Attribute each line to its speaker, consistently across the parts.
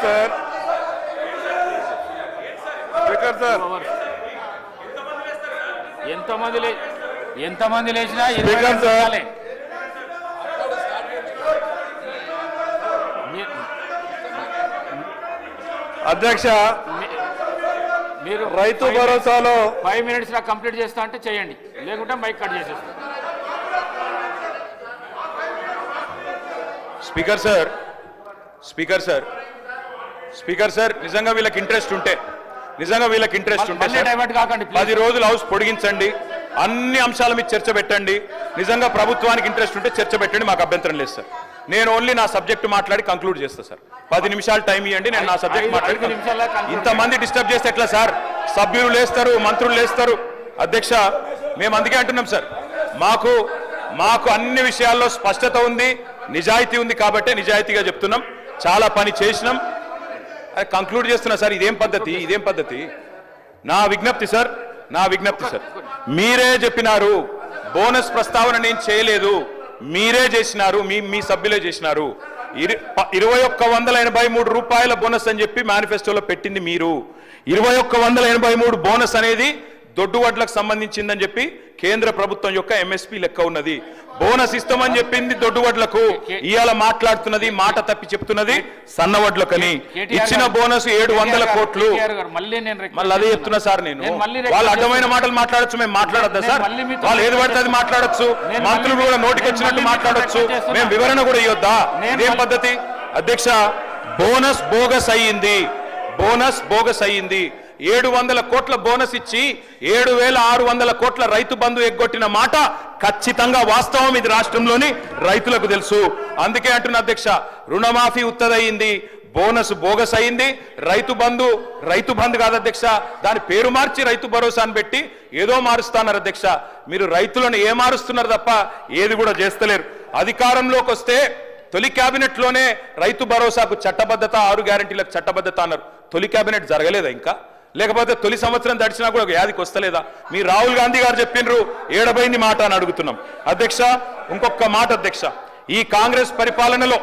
Speaker 1: Sir speaker sir
Speaker 2: ఎంతమంది లేచినా
Speaker 1: speaker sir అధ్యక్ష
Speaker 2: మీరు
Speaker 1: రైతు భరోసాలో
Speaker 2: 5 minutes లా కంప్లీట్ చేస్తా అంటే చేయండి, లేకుంటే మైక్ కట్ చేసేస్తాం.
Speaker 3: Speaker sir speaker sir speaker sir నిజంగా వీళ్ళకి ఇంట్రెస్ట్ ఉంటే
Speaker 2: డైవర్ట్ కాకండి.
Speaker 3: 10 రోజులు హౌస్ పొడిగించండి, అన్ని అంశాల మీద చర్చ పెట్టండి. నిజంగా ప్రభుత్వానికి ఇంట్రెస్ట్ ఉంటే చర్చ పెట్టండి, మాకు అభ్యంతరం లేదు సార్. నేను ఓన్లీ నా సబ్జెక్టు మాట్లాడి కంక్లూడ్ చేస్తా సార్. 10 నిమిషాలు టైం ఇవ్వండి, నేను నా సబ్జెక్ట్ మాట్లాడి. ఇంతమంది డిస్టర్బ్ చేస్తే ఎట్లా సార్? సభ్యులు లేస్తారు, మంత్రులు లేస్తారు. అధ్యక్ష, మేము అందుకే అంటున్నాం సార్, మాకు అన్ని విషయాల్లో స్పష్టత ఉంది, నిజాయితీ ఉంది కాబట్టి నిజాయితీగా చెప్తున్నాం. చాలా పని చేసినాం, కంక్లూడ్ చేస్తున్నా సార్. ఇదేం పద్ధతి? నా విజ్ఞప్తి సార్, మీరే చెప్పినారు బోనస్ ప్రస్తావన నేను చేయలేదు, మీరే చేసినారు, మీ సభ్యులే చేసినారు. 2183 రూపాయల బోనస్ అని చెప్పి మేనిఫెస్టోలో పెట్టింది మీరు. 2183 బోనస్ అనేది దొడ్డు వడ్లకు సంబంధించిందని చెప్పి కేంద్ర ప్రభుత్వం యొక్క ఎంఎస్పీ లెక్క ఉన్నది. బోనస్ ఇస్తామని చెప్పింది దొడ్డు వడ్లకు, ఇవాళ మాట్లాడుతున్నది మాట తప్పి చెప్తున్నది సన్న వడ్లకని. ఇచ్చిన బోనస్ 700 కోట్లు. మళ్ళీ అదే చెప్తున్నా సార్ నేను. వాళ్ళు అడ్డమైన మాటలు మాట్లాడచ్చు, మేము మాట్లాడద్దా సార్? వాళ్ళు ఏది పడితే అది మాట్లాడచ్చు, మంత్రులు కూడా నోటికి వచ్చినట్టు మాట్లాడచ్చు, మేము వివరణ కూడా ఇవ్వద్దా? ఇదేం పద్ధతి? అధ్యక్ష, బోనస్ బోగస్ అయ్యింది. 700 కోట్ల బోనస్ ఇచ్చి 7600 కోట్ల రైతు బంధు ఎగ్గొట్టిన మాట ఖచ్చితంగా వాస్తవం. ఇది రాష్ట్రంలోని రైతులకు తెలుసు. అందుకే అంటున్న అధ్యక్ష, రుణమాఫీ ఉత్తదయింది, బోనస్ బోగస్ అయింది. రైతు బంధు కాదు అధ్యక్ష, దాని పేరు మార్చి రైతు భరోసా అని పెట్టి ఏదో మారుస్తున్నారు అధ్యక్ష. మీరు రైతులను ఏ మారుస్తున్నారు తప్ప ఏది కూడా చేస్తలేరు. అధికారంలోకి వస్తే తొలి కేబినెట్ లోనే రైతు భరోసాకు చట్టబద్ధత, 6 గ్యారెంటీలకు చట్టబద్ధత అన్నారు. తొలి కేబినెట్ జరగలేదా ఇంకా? లేకపోతే తొలి సంవత్సరం దడిచినా కూడా ఒక యాదికి వస్తలేదా? మీ రాహుల్ గాంధీ గారు చెప్పిండ్రు, ఏడబైంది మాట అని అడుగుతున్నాం. అధ్యక్ష, ఇంకొక మాట అధ్యక్ష, ఈ కాంగ్రెస్ పరిపాలనలో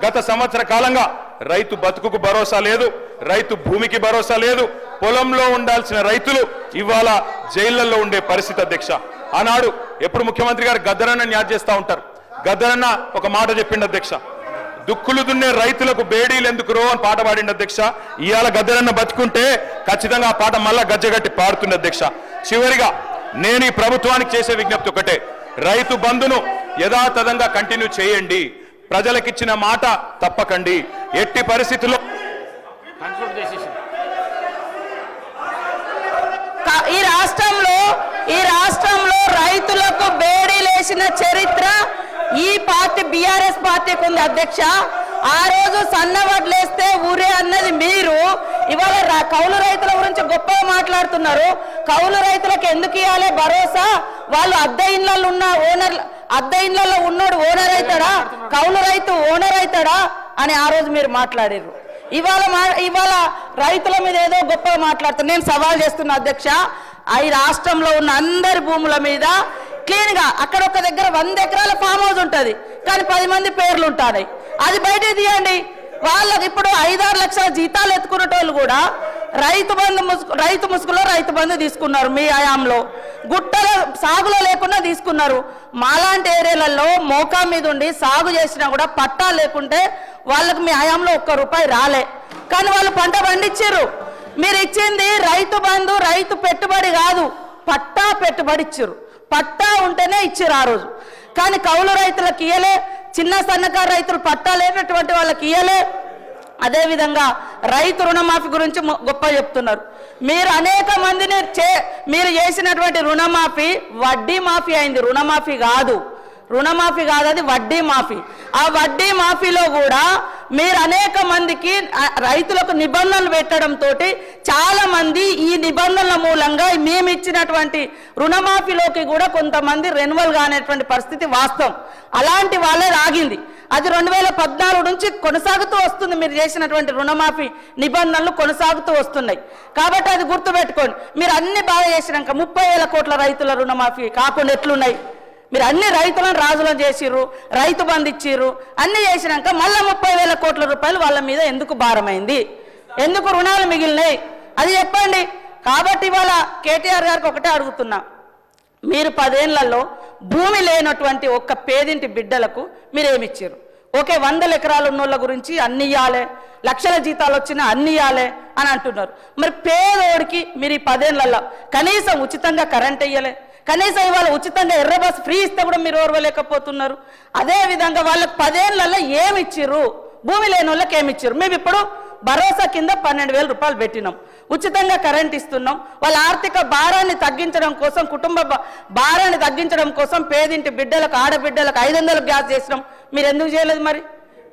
Speaker 3: గత సంవత్సర కాలంగా రైతు బతుకుకు భరోసా లేదు, రైతు భూమికి భరోసా లేదు. పొలంలో ఉండాల్సిన రైతులు ఇవాళ జైళ్లలో ఉండే పరిస్థితి అధ్యక్ష. ఆనాడు ఎప్పుడు ముఖ్యమంత్రి గారు గద్దరన్న యాద్ చేస్తూ ఉంటారు. గద్దరన్న ఒక మాట చెప్పిండు అధ్యక్ష, దుక్కులు దున్నే రైతులకు బేడీలు ఎందుకు రో అని పాట పాడిండు అధ్యక్ష. ఇవాళ గద్దరన్న బతుకుంటే ఖచ్చితంగా ఆ పాట మళ్ళా గజ్జగట్టి పాడుతుంది అధ్యక్ష. చివరిగా నేను ఈ ప్రభుత్వానికి చేసే విజ్ఞప్తి ఒకటే, రైతు బంధును యథాతథంగా కంటిన్యూ చేయండి, ప్రజలకిచ్చిన మాట తప్పకండి. ఎట్టి పరిస్థితుల్లో
Speaker 4: ఈ రాష్ట్రంలో రైతులకు బేడీలేసిన చరిత్ర ఈ పార్టీ బీఆర్ఎస్ పార్టీకి ఉంది అధ్యక్ష. ఆ రోజు సన్న వడ్లేస్తే ఊరే అన్నది మీరు. ఇవాళ కౌలు రైతుల గురించి గొప్పగా మాట్లాడుతున్నారు. కౌలు రైతులకు ఎందుకు ఇవ్వాలి భరోసా? వాళ్ళు అద్దె ఇళ్లలో ఉన్నోడు ఓనర్ అవుతాడా? కౌలు రైతు ఓనర్ అవుతాడా అని ఆ రోజు మీరు మాట్లాడారు. ఇవాళ రైతుల మీద ఏదో గొప్పగా మాట్లాడుతున్నారు. నేను సవాల్ చేస్తున్నా అధ్యక్ష, ఈ రాష్ట్రంలో ఉన్న అందరి భూముల మీద క్లీన్ గా అక్కడ ఒక దగ్గర 100 ఎకరాల ఫామ్ హౌస్ ఉంటుంది, కానీ 10 మంది పేర్లు ఉంటాయి. అది బయట తీయండి. వాళ్ళకి ఇప్పుడు 5-6 లక్షల జీతాలు ఎత్తుకునేటోళ్ళు కూడా రైతు ముసుగులో రైతు బంధు తీసుకున్నారు. మీ హయాంలో గుట్టల సాగులో లేకుండా తీసుకున్నారు. మాలాంటి ఏరియాలలో మోకా మీద ఉండి సాగు చేసినా కూడా పట్టా లేకుంటే వాళ్ళకి మీ హయాంలో ₹1 రాలే, కానీ వాళ్ళు పంట పండించారు. మీరు ఇచ్చింది రైతు బంధు, రైతు పెట్టుబడి కాదు, పట్టా పెట్టుబడి ఇచ్చారు. పట్టా ఉంటేనే ఇచ్చారు ఆ రోజు, కానీ కౌలు రైతులకు ఇయ్యలే, చిన్న సన్నకారు రైతులు పట్టా లేనటువంటి వాళ్ళకి ఇయ్యలే. అదేవిధంగా రైతు రుణమాఫీ గురించి గొప్ప చెప్తున్నారు. మీరు అనేక మందిని మీరు చేసినటువంటి రుణమాఫీ వడ్డీ మాఫీ అయింది, రుణమాఫీ కాదు, అది వడ్డీ మాఫీ. ఆ వడ్డీ మాఫీలో కూడా మీరు అనేక మందికి రైతులకు నిబంధనలు పెట్టడంతో చాలా మంది ఈ నిబంధనల మూలంగా మేము ఇచ్చినటువంటి రుణమాఫీలోకి కూడా కొంతమంది రెన్యువల్ కానేటువంటి పరిస్థితి వాస్తవం. అలాంటి వాళ్ళే ఆగింది. అది 2014 నుంచి కొనసాగుతూ వస్తుంది. మీరు చేసినటువంటి రుణమాఫీ నిబంధనలు కొనసాగుతూ వస్తున్నాయి కాబట్టి అది గుర్తుపెట్టుకోండి. మీరు అన్ని బాగా చేసినాక 30,000 కోట్ల రైతుల రుణమాఫీ కాకుండా ఎట్లున్నాయి? మీరు అన్ని రైతులను రాజులను చేసిర్రు, రైతు బంధు ఇచ్చిర్రు, అన్ని చేసినాక మళ్ళీ 30,000 కోట్ల రూపాయలు వాళ్ళ మీద ఎందుకు భారమైంది, ఎందుకు రుణాలు మిగిలినాయి అది చెప్పండి. కాబట్టి ఇవాళ కేటీఆర్ గారికి ఒకటే అడుగుతున్నా, మీరు 10 ఏళ్లలో భూమి లేనటువంటి ఒక్క పేదింటి బిడ్డలకు మీరేమిచ్చారు? ఓకే, 100 ఎకరాలు ఉన్నోళ్ళ గురించి అన్ని ఇయ్యాలే, లక్షల జీతాలు వచ్చినా అన్ని ఇయ్యాలే అని అంటున్నారు. మరి పేదోడికి మీరు ఈ 10 ఏళ్లలో కనీసం ఉచితంగా కరెంట్ ఇయ్యలే, కనీసం ఇవాళ ఉచితంగా ఎర్ర బస్ ఫ్రీ ఇస్తే కూడా మీరు ఓర్వలేకపోతున్నారు. అదేవిధంగా వాళ్ళకి 10 ఏళ్లలో ఏమి ఇచ్చిర్రు, భూమి లేని వాళ్ళకి ఏమి ఇచ్చారు? మేము ఇప్పుడు భరోసా కింద 12,000 రూపాయలు పెట్టినాం, ఉచితంగా కరెంట్ ఇస్తున్నాం. వాళ్ళ ఆర్థిక భారాన్ని తగ్గించడం కోసం, కుటుంబ భారాన్ని తగ్గించడం కోసం పేదింటి బిడ్డలకు, ఆడబిడ్డలకు 500 గ్యాస్ చేసినాం. మీరు ఎందుకు చేయలేదు? మరి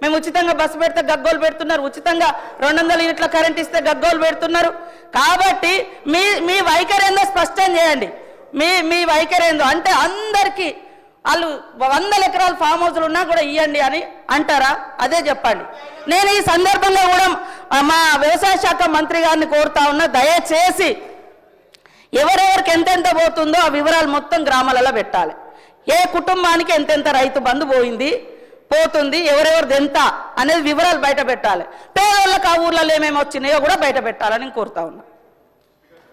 Speaker 4: మేము ఉచితంగా బస్సు పెడితే గగ్గోలు పెడుతున్నారు, ఉచితంగా 200 యూనిట్ల కరెంట్ ఇస్తే గగ్గోలు పెడుతున్నారు. కాబట్టి మీ వైఖరి ఏందో స్పష్టం చేయండి. మీ వైఖరి ఏందో అంటే అందరికీ వాళ్ళు 100 ఎకరాల ఫామ్ హౌస్లు ఉన్నా కూడా ఇవ్వండి అని అంటారా? అదే చెప్పండి. నేను ఈ సందర్భంగా కూడా మా వ్యవసాయ శాఖ మంత్రి గారిని కోరుతా ఉన్నా, దయచేసి ఎవరెవరికి ఎంతెంత పోతుందో ఆ వివరాలు మొత్తం గ్రామాలలో పెట్టాలి. ఏ కుటుంబానికి ఎంతెంత రైతు బంధు పోతుంది, ఎవరెవరిది ఎంత అనేది వివరాలు బయట పెట్టాలి. పేదవాళ్ళకి ఆ ఊర్లలో ఏమేమి వచ్చినాయో కూడా బయట పెట్టాలని కోరుతా ఉన్నా.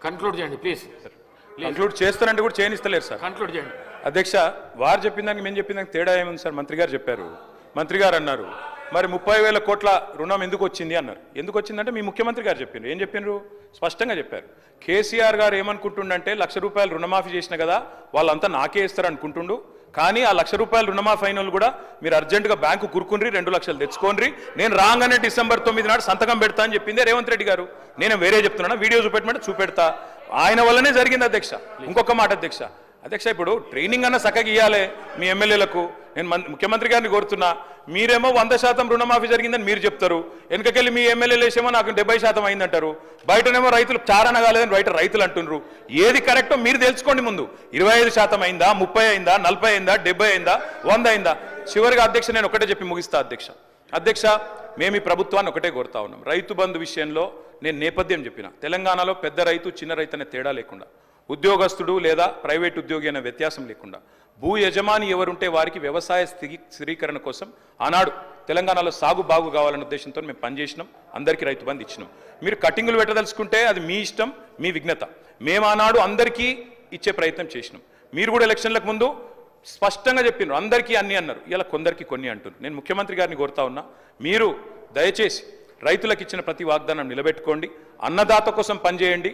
Speaker 2: కన్క్లూడ్ చేయండి ప్లీజ్.
Speaker 3: కంక్లూడ్ చేస్తానంటే కూడా చేయనిస్తలేరు సార్.
Speaker 2: కన్క్లూడ్ చేయండి
Speaker 3: అధ్యక్ష. వారు చెప్పిన దానికి మేము చెప్పిన దానికి తేడా ఏముంది సార్? మంత్రి గారు చెప్పారు, మంత్రి గారు అన్నారు మరి 30,000 కోట్ల రుణం ఎందుకు వచ్చింది అన్నారు. ఎందుకు వచ్చిందంటే మీ ముఖ్యమంత్రి గారు చెప్పారు. ఏం చెప్పినారు? స్పష్టంగా చెప్పారు. కేసీఆర్ గారు ఏమనుకుంటుండంటే ₹1,00,000 రుణమాఫీ చేసిన కదా వాళ్ళంతా నాకే ఇస్తారు అనుకుంటుండు, కానీ ఆ ₹1,00,000 రుణమాఫీ అయిన వాళ్ళు కూడా మీరు అర్జెంటుగా బ్యాంకు కురుకుని 2 లక్షలు తెచ్చుకోండి, నేను రాగానే December 9 నాడు సంతకం పెడతా అని చెప్పిందే రేవంత్ రెడ్డి గారు. నేను వేరే చెప్తున్నాను, వీడియో చూపెట్టమంటే చూపెడతా. ఆయన వల్లనే జరిగింది అధ్యక్ష. ఇంకొక మాట అధ్యక్ష, ఇప్పుడు ట్రైనింగ్ అన్న చక్కగా ఇవ్వాలి మీ ఎమ్మెల్యేలకు. నేను ముఖ్యమంత్రి గారిని కోరుతున్నా, మీరేమో 100% రుణమాఫీ జరిగిందని మీరు చెప్తారు, వెనకకెళ్ళి మీ ఎమ్మెల్యేలు వేసేమో నాకు 70% అయిందంటారు, బయటనేమో రైతులు చారణ కాలేదని బయట రైతులు అంటున్నారు. ఏది కరెక్టో మీరు తెలుసుకోండి ముందు. 25% అయిందా, 30 అయిందా, 40 అయిందా, 70 అయిందా, 100 అయిందా? చివరిగా అధ్యక్ష నేను ఒకటే చెప్పి ముగిస్తా అధ్యక్ష. మేము ఈ ప్రభుత్వాన్ని ఒకటే కోరుతా ఉన్నాం. రైతు బంధు విషయంలో నేను నేపథ్యం చెప్పిన, తెలంగాణలో పెద్ద రైతు చిన్న రైతు అనే తేడా లేకుండా, ఉద్యోగస్తుడు లేదా ప్రైవేట్ ఉద్యోగి అనే వ్యత్యాసం లేకుండా, భూ యజమాని ఎవరుంటే వారికి వ్యవసాయ స్థిరీకరణ కోసం ఆనాడు తెలంగాణలో సాగు బాగు కావాలనే ఉద్దేశంతో మేము పనిచేసినాం. అందరికీ రైతు బంధు ఇచ్చినాం. మీరు కటింగులు పెట్టదలుచుకుంటే అది మీ ఇష్టం, మీ విఘ్నత. మేము ఆనాడు అందరికీ ఇచ్చే ప్రయత్నం చేసినాం. మీరు కూడా ఎలక్షన్లకు ముందు స్పష్టంగా చెప్పినారు, అందరికీ అన్ని అన్నారు, ఇలా కొందరికి కొన్ని అంటున్నారు. నేను ముఖ్యమంత్రి గారిని కోరుతా ఉన్నా, మీరు దయచేసి రైతులకు ఇచ్చిన ప్రతి వాగ్దానం నిలబెట్టుకోండి, అన్నదాత కోసం పనిచేయండి.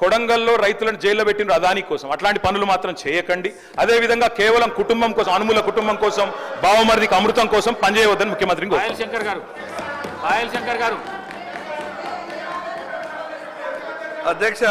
Speaker 3: కొడంగల్లో రైతులను జైల్లో పెట్టిన అదాని కోసం అట్లాంటి పనులు మాత్రం చేయకండి. అదేవిధంగా కేవలం కుటుంబం కోసం, అనుమూల కుటుంబం కోసం, బావమరిదికి అమృతం కోసం పనిచేయవద్దని ముఖ్యమంత్రిని
Speaker 2: పాయల్ శంకర్ గారు
Speaker 1: అధ్యక్ష